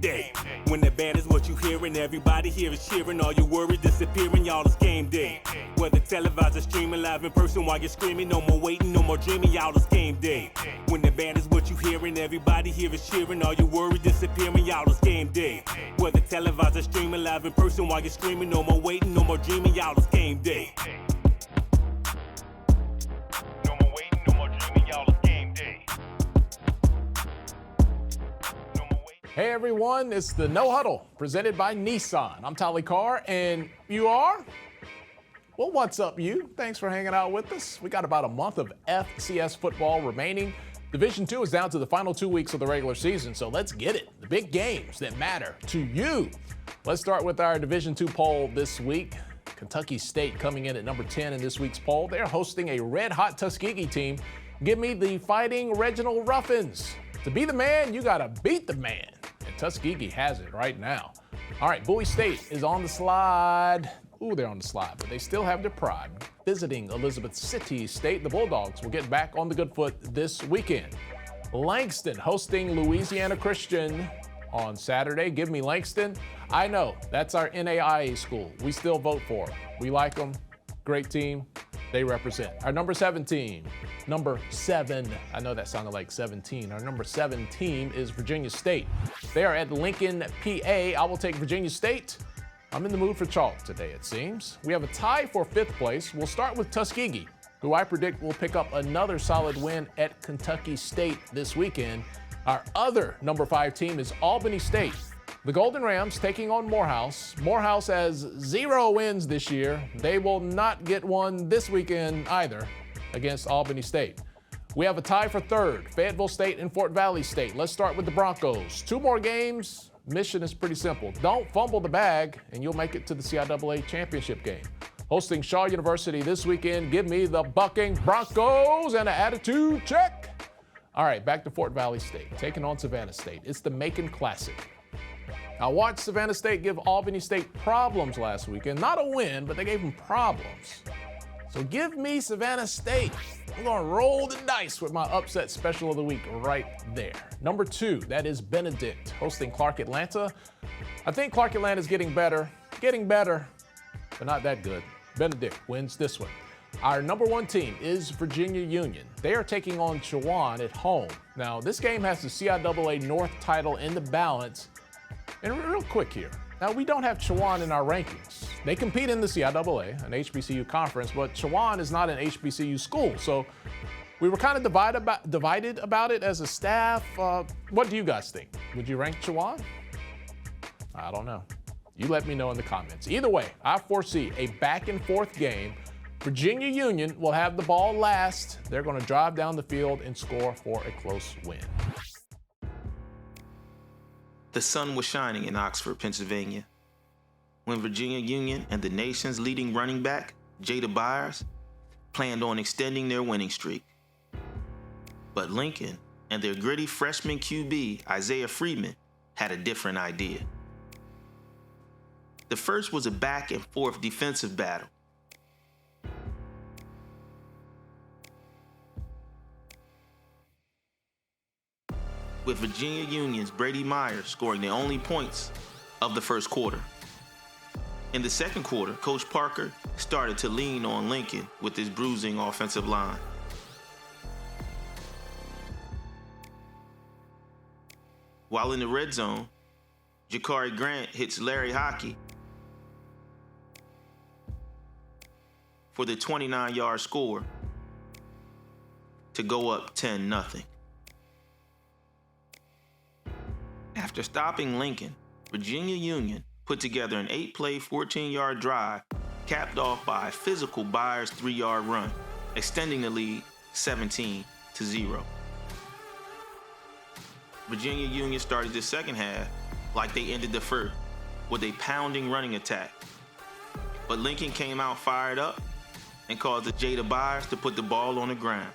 day. When the band is what you hearing, everybody here is cheering. All your worries disappearing, y'all, it's game day. Whether televised or streaming live in person while you're screaming, no more waiting, no more dreaming, y'all, it's game day. When the band is what you hearing, everybody here is cheering. All your worries disappearing, y'all, it's game day. Whether televised or streaming live in person while you're screaming, no more waiting, no more dreaming, y'all, it's game day. No more waiting, no more dreaming, y'all, it's game day. No more waiting. Hey everyone, it's the No Huddle presented by Nissan. I'm Tolly Carr, and you are? Well, what's up, you? Thanks for hanging out with us. We got about a month of FCS football remaining. Division II is down to the final 2 weeks of the regular season, so let's get it. The big games that matter to you. Let's start with our Division II poll this week. Kentucky State coming in at number 10 in this week's poll. They're hosting a red-hot Tuskegee team. Give me the Fighting Reginald Ruffins. To be the man, you gotta beat the man. And Tuskegee has it right now. All right, Bowie State is on the slide. Ooh, they're on the slide, but they still have their pride. Visiting Elizabeth City State, the Bulldogs will get back on the good foot this weekend. Langston hosting Louisiana Christian on Saturday. Give me Langston. I know, that's our NAIA school. We still vote for them. We like them. Great team. They represent. Our number 7 team, number 7, I know that sounded like 17. Our number 7 team is Virginia State. They are at Lincoln, PA. I will take Virginia State. I'm in the mood for chalk today, it seems. We have a tie for 5th place. We'll start with Tuskegee, who I predict will pick up another solid win at Kentucky State this weekend. Our other number 5 team is Albany State. The Golden Rams taking on Morehouse. Morehouse has 0 wins this year. They will not get one this weekend either against Albany State. We have a tie for 3rd, Fayetteville State and Fort Valley State. Let's start with the Broncos. 2 more games. Mission is pretty simple. Don't fumble the bag, and you'll make it to the CIAA championship game. Hosting Shaw University this weekend, give me the Bucking Broncos and an attitude check. All right, back to Fort Valley State, taking on Savannah State. It's the Macon Classic. I watched Savannah State give Albany State problems last weekend. Not a win, but they gave them problems. So give me Savannah State. I'm gonna roll the dice with my upset special of the week right there. Number 2, that is BENEDICT, hosting Clark Atlanta. I think Clark Atlanta is getting better, but not that good. BENEDICT wins this one. Our number 1 team is Virginia Union. They are taking on Chowan at home. Now, this game has the CIAA North title in the balance. And real quick here, now we don't have Chowan in our rankings. They compete in the CIAA, an HBCU conference, but Chowan is not an HBCU school. So we were kind of divided about it as a staff. What do you guys think? Would you rank Chowan? I don't know. You let me know in the comments. Either way, I foresee a back and forth game. Virginia Union will have the ball last. They're going to drive down the field and score for a close win. The sun was shining in Oxford, Pennsylvania, when Virginia Union and the nation's leading running back, Jada Byers, planned on extending their winning streak. But Lincoln and their gritty freshman QB, Isaiah Freeman, had a different idea. The first was a back and forth defensive battle. With Virginia Union's Brady Myers scoring the only points of the first quarter. In the second quarter, Coach Parker started to lean on Lincoln with his bruising offensive line. While in the red zone, Jakari Grant hits Larry Hockey for the 29-yard score to go up 10-0. After stopping Lincoln, Virginia Union put together an 8-play, 14-yard drive, capped off by a physical Byers 3-yard run, extending the lead 17-0. Virginia Union started the second half like they ended the first, with a pounding running attack. But Lincoln came out fired up and caused the Jada Byers to put the ball on the ground.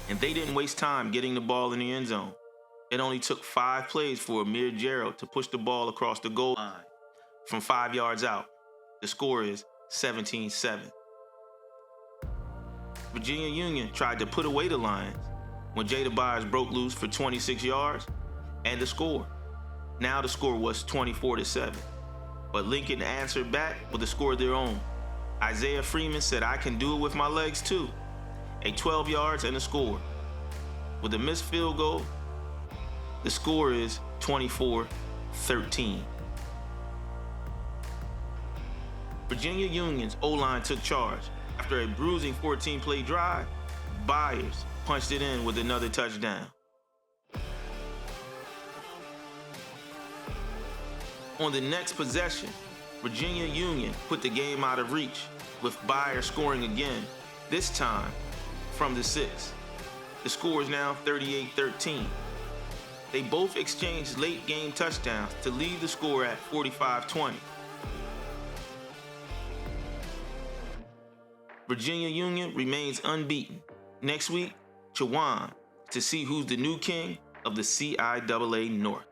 And they didn't waste time getting the ball in the end zone. It only took 5 plays for Amir Gerald to push the ball across the goal line from 5 yards out. The score is 17-7. Virginia Union tried to put away the Lions, when Jada Byers broke loose for 26 yards and the score. Now the score was 24-7, but Lincoln answered back with a score of their own. Isaiah Freeman said, "I can do it with my legs too." A 12 yards and a score. With a missed field goal, the score is 24-13. Virginia Union's O-line took charge. After a bruising 14-play drive, Byers punched it in with another touchdown. On the next possession, Virginia Union put the game out of reach, with Byers scoring again, this time from the 6. The score is now 38-13. They both exchanged late game touchdowns to leave the score at 45-20. Virginia Union remains unbeaten. Next week, Chowan to see who's the new king of the CIAA North.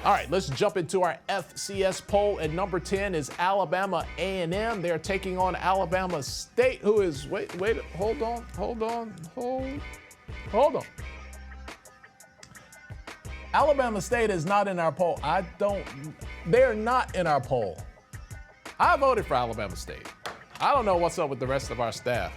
All right, let's jump into our FCS poll. At number 10 is Alabama A&M. They're taking on Alabama State, who is, hold on. Alabama State is not in our poll. They're not in our poll. I voted for Alabama State. I don't know what's up with the rest of our staff.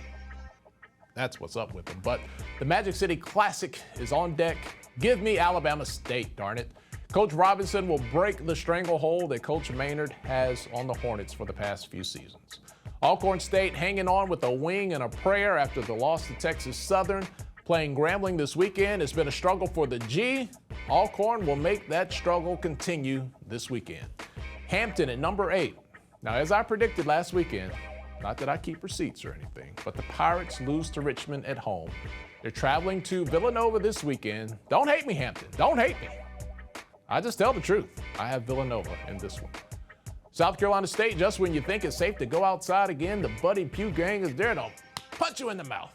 That's what's up with them. But the Magic City Classic is on deck. Give me Alabama State, darn it. Coach Robinson will break the stranglehold that Coach Maynard has on the Hornets for the past few seasons. Alcorn State hanging on with a wing and a prayer after the loss to Texas Southern. Playing Grambling this weekend. It's been a struggle for the G. Alcorn will make that struggle continue this weekend. Hampton at number 8. Now, as I predicted last weekend, not that I keep receipts or anything, but the Pirates lose to Richmond at home. They're traveling to Villanova this weekend. Don't hate me, Hampton. Don't hate me. I just tell the truth. I have Villanova in this one. South Carolina State, just when you think it's safe to go outside again, the Buddy Pugh gang is there to punch you in the mouth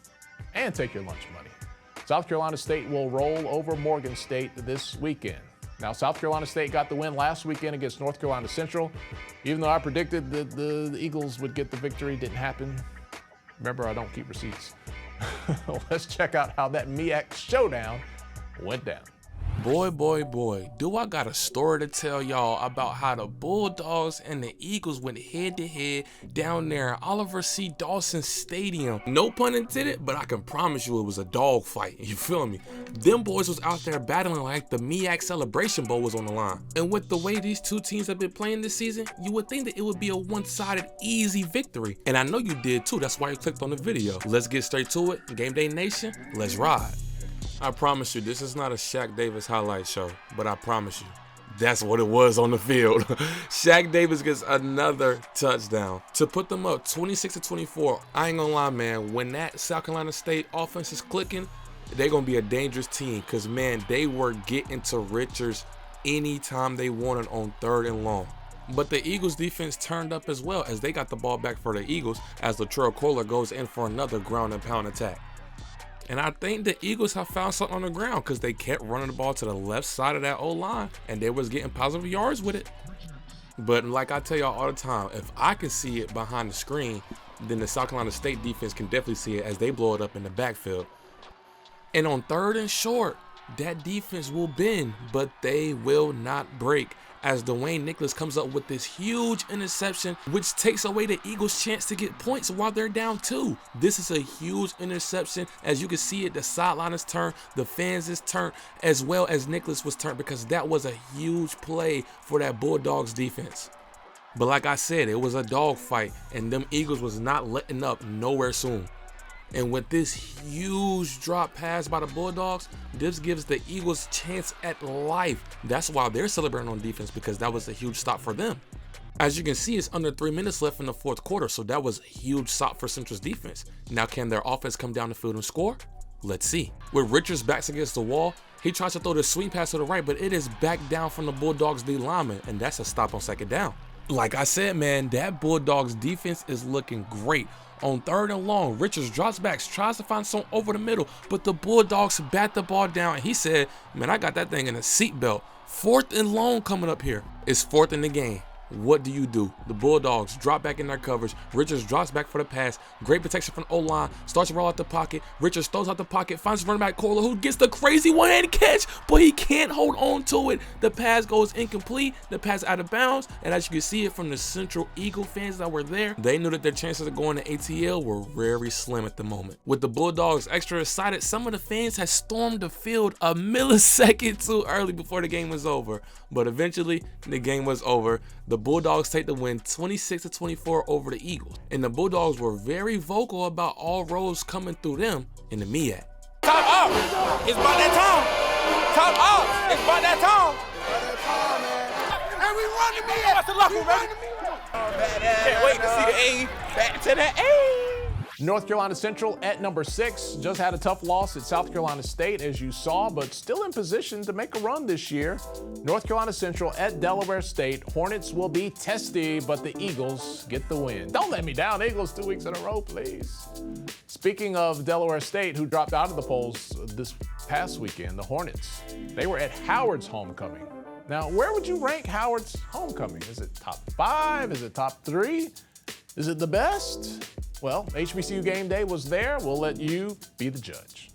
and take your lunch money. South Carolina State will roll over Morgan State this weekend. Now, South Carolina State got the win last weekend against North Carolina Central. Even though I predicted that the Eagles would get the victory, didn't happen. Remember, I don't keep receipts. Let's check out how that MEAC showdown went down. Boy, do I got a story to tell y'all about how the Bulldogs and the Eagles went head-to-head down there in Oliver C. Dawson Stadium. No pun intended, but I can promise you it was a dog fight. You feel me? Them boys was out there battling like the MEAC Celebration Bowl was on the line. And with the way these two teams have been playing this season, you would think that it would be a one-sided, easy victory. And I know you did too. That's why you clicked on the video. Let's get straight to it. Game Day Nation, let's ride. I promise you, this is not a Shaq Davis highlight show, but I promise you, that's what it was on the field. Shaq Davis gets another touchdown to put them up 26-24. I ain't gonna lie, man, when that South Carolina State offense is clicking, they're gonna be a dangerous team because, man, they were getting to Richards anytime they wanted on 3rd and long. But the Eagles defense turned up as well as they got the ball back for the Eagles as Latrell Kohler goes in for another ground and pound attack. And I think the Eagles have found something on the ground because they kept running the ball to the left side of that O-line and they was getting positive yards with it. But like I tell y'all all the time, if I can see it behind the screen, then the South Carolina State defense can definitely see it as they blow it up in the backfield. And on 3rd and short, that defense will bend, but they will not break. As Dwayne Nicholas comes up with this huge interception, which takes away the Eagles' chance to get points while they're down 2. This is a huge interception. As you can see it, the sideline is turned, the fans is turned, as well as Nicholas was turned because that was a huge play for that Bulldogs defense. But like I said, it was a dogfight, and them Eagles was not letting up nowhere soon. And with this huge drop pass by the Bulldogs, this gives the Eagles chance at life. That's why they're celebrating on defense, because that was a huge stop for them. As you can see, it's under 3 minutes left in the 4th quarter, so that was a huge stop for Central's defense. Now, can their offense come down the field and score? Let's see. With Richards backs against the wall, he tries to throw the swing pass to the right, but it is back down from the Bulldogs D lineman, and that's a stop on 2nd down. Like I said, man, that Bulldogs defense is looking great. On 3rd and long, Richards drops back, tries to find someone over the middle, but the Bulldogs bat the ball down, and he said, man, I got that thing in a seatbelt. 4th and long coming up here. It's 4th in the game. What do? The Bulldogs drop back in their coverage. Richards drops back for the pass. Great protection from the O-line. Starts to roll out the pocket. Richards throws out the pocket. Finds running back Kohler, who gets the crazy one-handed catch, but he can't hold on to it. The pass goes incomplete. The pass out of bounds. And as you can see it from the Central Eagle fans that were there, they knew that their chances of going to ATL were very slim at the moment. With the Bulldogs extra excited, some of the fans had stormed the field a millisecond too early before the game was over. But eventually, the game was over. The Bulldogs take the win 26-24 over the Eagles. And the Bulldogs were very vocal about all roads coming through them in the MEAC. Top up! It's about that time! Top up! It's about that time! And we run the MEAC! What's the luck, baby? Can't wait to see the A. Back to the A! North Carolina Central at number 6 just had a tough loss at South Carolina State, as you saw, but still in position to make a run this year. North Carolina Central at Delaware State. Hornets will be testy, but the Eagles get the win. Don't let me down, Eagles, 2 weeks in a row, please. Speaking of Delaware State, who dropped out of the polls this past weekend, the Hornets, they were at Howard's homecoming. Now, where would you rank Howard's homecoming? Is it top 5? Is it top 3? Is it the best? Well, HBCU Gameday was there. We'll let you be the judge.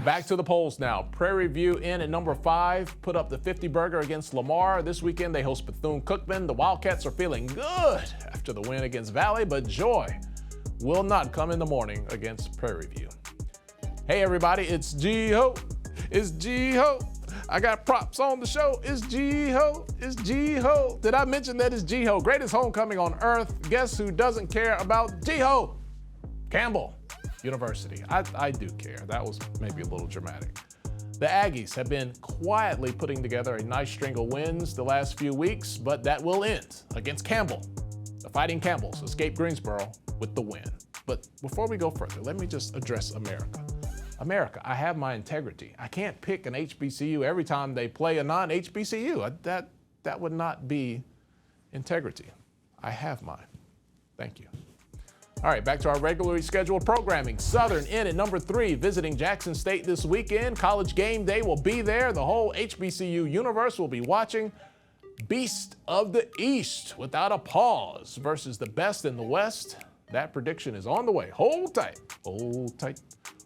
Back to the polls now. Prairie View in at number 5, put up the 50 burger against Lamar. This weekend they host Bethune-Cookman. The Wildcats are feeling good after the win against Valley, but joy will not come in the morning against Prairie View. Hey everybody, it's G-Ho. It's G-Ho. I got props on the show. It's G-Ho. It's G-Ho. Did I mention that it's G-Ho? Greatest homecoming on earth. Guess who doesn't care about G-Ho? Campbell University. I do care. That was maybe a little dramatic. The Aggies have been quietly putting together a nice string of wins the last few weeks, but that will end against Campbell. The Fighting Campbells escape Greensboro with the win. But before we go further, let me just address America. America, I have my integrity. I can't pick an HBCU every time they play a non-HBCU. That would not be integrity. I have mine. Thank you. All right, back to our regularly scheduled programming. Southern in at number 3, visiting Jackson State this weekend. College Game Day will be there. The whole HBCU universe will be watching. Beast of the East, without a pause, versus the best in the West. That prediction is on the way. Hold tight, hold tight,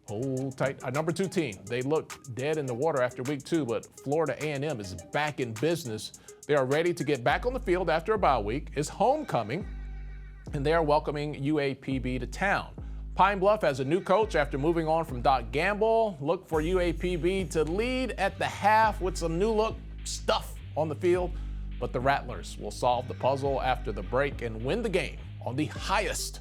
hold tight. Our number 2 team, they looked dead in the water after week 2, but Florida A&M is back in business. They are ready to get back on the field after a bye week. It's homecoming, and they are welcoming UAPB to town. Pine Bluff has a new coach after moving on from Doc Gamble. Look for UAPB to lead at the half with some new look stuff on the field, but the Rattlers will solve the puzzle after the break and win the game on the highest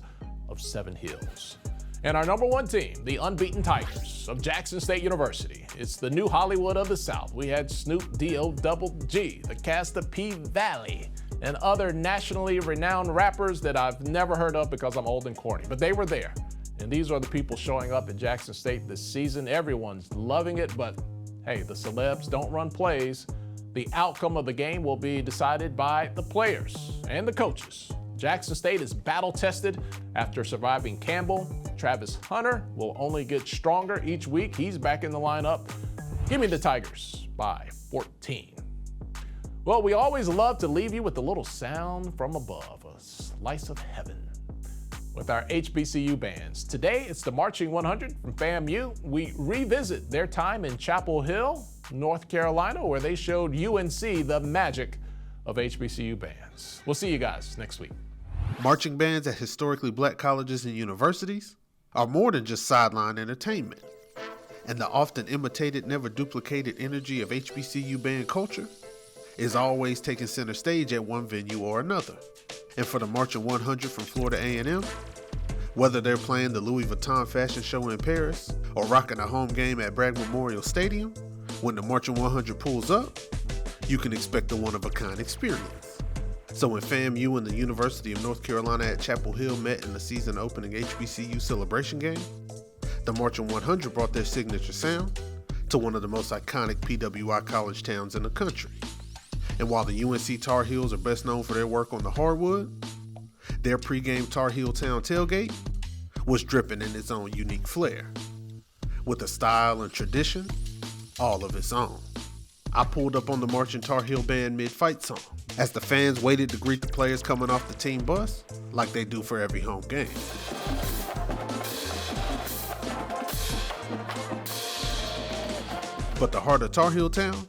of 7 hills. And our number 1 team, the unbeaten Tigers of Jackson State University. It's the new Hollywood of the South. We had Snoop D-O-double-G, the cast of P-Valley, and other nationally renowned rappers that I've never heard of because I'm old and corny, but they were there. And these are the people showing up in Jackson State this season. Everyone's loving it, but hey, the celebs don't run plays. The outcome of the game will be decided by the players and the coaches. Jackson State is battle-tested after surviving Campbell. Travis Hunter will only get stronger each week. He's back in the lineup. Give me the Tigers by 14. Well, we always love to leave you with a little sound from above, a slice of heaven, with our HBCU bands. Today, it's the Marching 100 from FAMU. We revisit their time in Chapel Hill, North Carolina, where they showed UNC the magic of HBCU bands. We'll see you guys next week. Marching bands at historically black colleges and universities are more than just sideline entertainment. And the often imitated, never duplicated energy of HBCU band culture is always taking center stage at one venue or another. And for the Marching 100 from Florida A&M, whether they're playing the Louis Vuitton fashion show in Paris or rocking a home game at Bragg Memorial Stadium, when the Marching 100 pulls up, you can expect a one-of-a-kind experience. So when FAMU and the University of North Carolina at Chapel Hill met in the season-opening HBCU celebration game, the Marching 100 brought their signature sound to one of the most iconic PWI college towns in the country. And while the UNC Tar Heels are best known for their work on the hardwood, their pregame Tar Heel Town tailgate was dripping in its own unique flair, with a style and tradition all of its own. I pulled up on the Marching Tar Heel band mid-fight song, as the fans waited to greet the players coming off the team bus like they do for every home game. But the heart of Tar Heel Town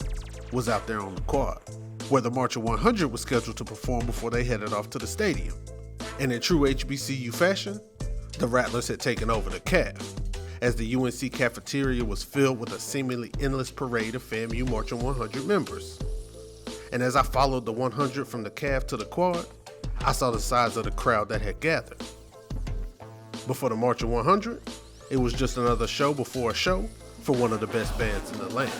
was out there on the quad, where the Marching 100 was scheduled to perform before they headed off to the stadium. And in true HBCU fashion, the Rattlers had taken over the CAF, as the UNC cafeteria was filled with a seemingly endless parade of FAMU Marching 100 members. And as I followed the 100 from the CAF to the quad, I saw the size of the crowd that had gathered. But for the Marching 100, it was just another show before a show for one of the best bands in the land.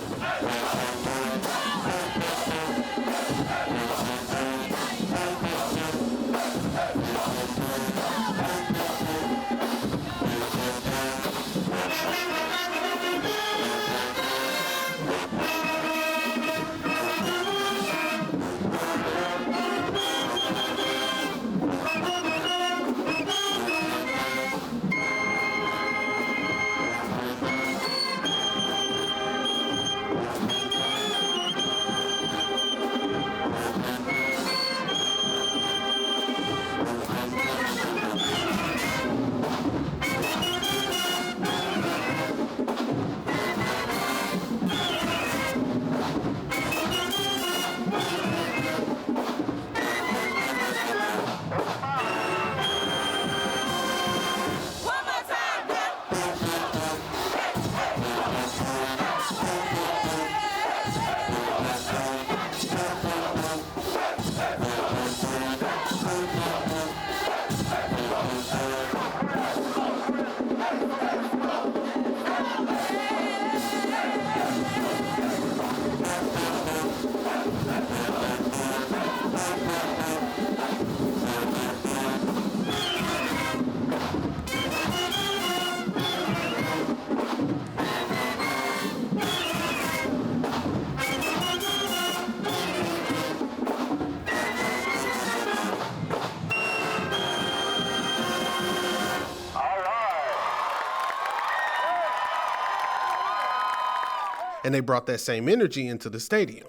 And they brought that same energy into the stadium,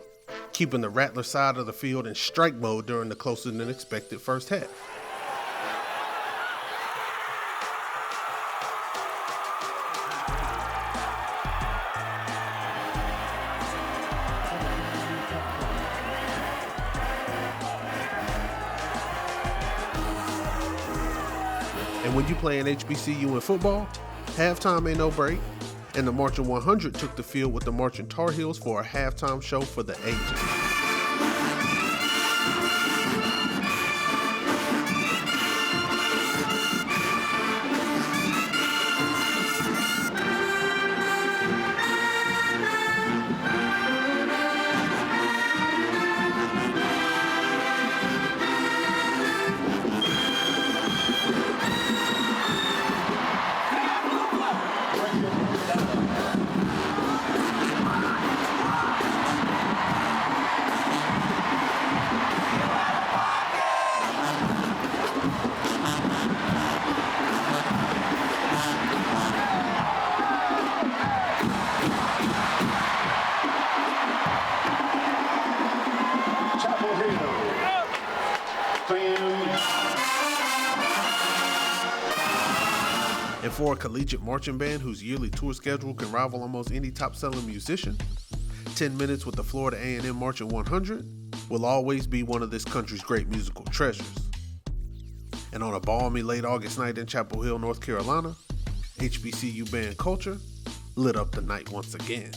keeping the Rattler side of the field in strike mode during the closer than expected first half. And when you play an HBCU in football, halftime ain't no break. And the Marching 100 took the field with the Marching Tar Heels for a halftime show for the ages. And for a collegiate marching band whose yearly tour schedule can rival almost any top-selling musician, 10 Minutes with the Florida A&M Marching 100 will always be one of this country's great musical treasures. And on a balmy late August night in Chapel Hill, North Carolina, HBCU band culture lit up the night once again.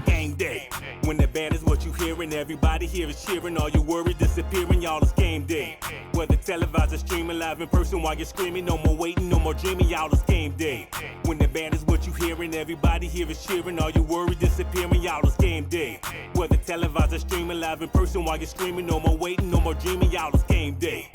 Game day. When the band is what you hearing, everybody here is cheering. All your worries disappearing, y'all, it's game day. Whether televised or streaming live in person while you're screaming, no more waiting, no more dreaming, y'all, it's game day. When the band is what you hearing, everybody here is cheering. All your worries disappearing, y'all, it's game day. Whether televised or streaming live in person while you're screaming, no more waiting, no more dreaming, y'all, it's game day.